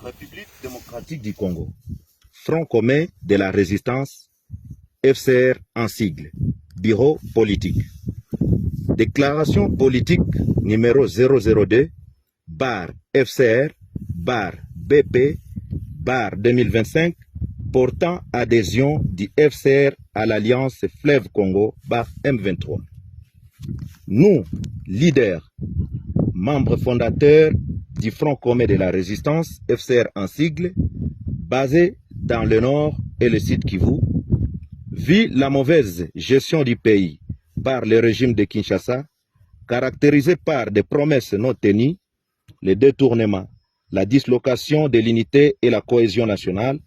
République démocratique du Congo, Front commun de la résistance, FCR en sigle, bureau politique. Déclaration politique numéro 002, bar FCR, bar BP, bar 2025, portant adhésion du FCR à l'Alliance Fleuve Congo, bar M23. Nous, leaders, membres fondateurs du Front commun de la résistance, FCR en sigle, basé dans le nord et le sud Kivu, vu la mauvaise gestion du pays par le régime de Kinshasa, caractérisé par des promesses non tenues, les détournements, la dislocation de l'unité et la cohésion nationale,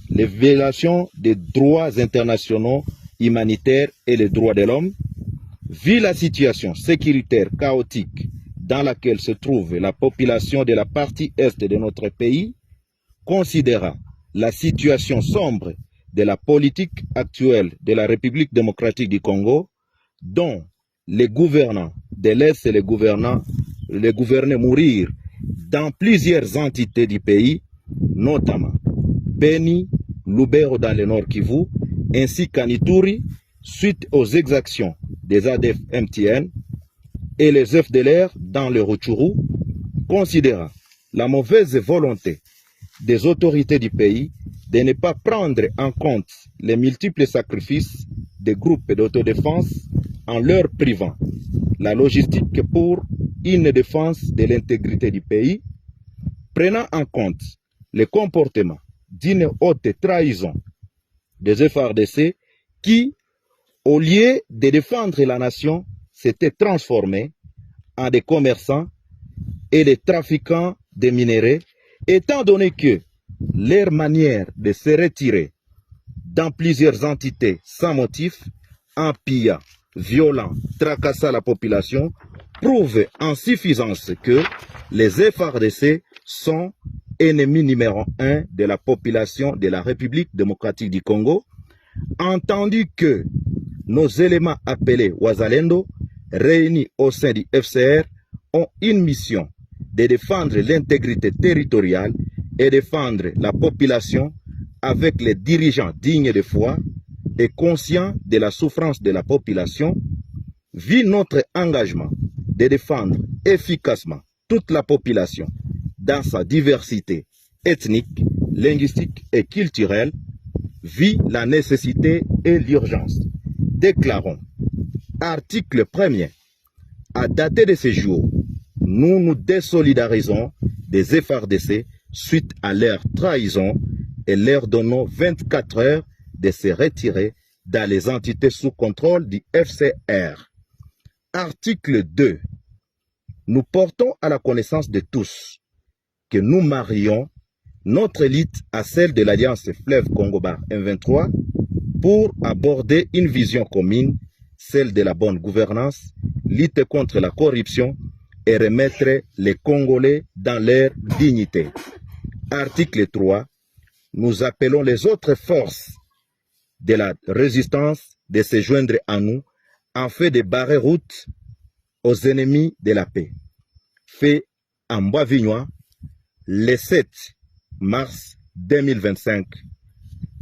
les violations des droits internationaux humanitaires et les droits de l'homme, vu la situation sécuritaire chaotique dans laquelle se trouve la population de la partie est de notre pays, considérant la situation sombre de la politique actuelle de la République démocratique du Congo, dont les gouvernants de l'Est et les gouvernés mourir dans plusieurs entités du pays, notamment Beni, Lubero dans le Nord Kivu, ainsi qu'à Ituri, suite aux exactions des ADF MTN et les FDLR dans le Rutshuru, considérant la mauvaise volonté des autorités du pays de ne pas prendre en compte les multiples sacrifices des groupes d'autodéfense en leur privant la logistique pour une défense de l'intégrité du pays, prenant en compte le comportement d'une haute trahison des FARDC qui, au lieu de défendre la nation, s'étaient transformés en des commerçants et des trafiquants de minerais, étant donné que leur manière de se retirer dans plusieurs entités sans motif, en pillant, violant, tracassant la population, prouve en suffisance que les FARDC sont ennemis numéro 1 de la population de la République démocratique du Congo, entendu que nos éléments appelés Wazalendo, réunis au sein du FCR, ont une mission de défendre l'intégrité territoriale et défendre la population avec les dirigeants dignes de foi et conscients de la souffrance de la population, vu notre engagement de défendre efficacement toute la population dans sa diversité ethnique, linguistique et culturelle, vu la nécessité et l'urgence. Déclarons, article 1er, à dater de ce jour, nous nous désolidarisons des FARDC suite à leur trahison et leur donnons 24 heures de se retirer dans les entités sous contrôle du FCR. Article 2. Nous portons à la connaissance de tous que nous marions notre élite à celle de l'Alliance Fleuve Congo Bar M23 pour aborder une vision commune, celle de la bonne gouvernance, lutter contre la corruption et remettre les Congolais dans leur dignité. Article 3. Nous appelons les autres forces de la résistance de se joindre à nous afin de barrer route aux ennemis de la paix. Fait en Bois-Vignois le 7 mars 2025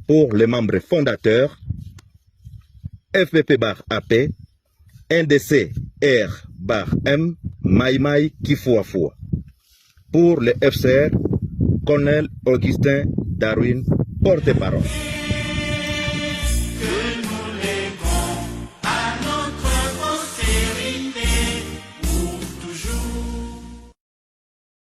pour les membres fondateurs FPP bar AP, NDC R bar M, Maïmaï Kifuafua. Pour le FCR, Colonel Augustin Darwin, porte-parole.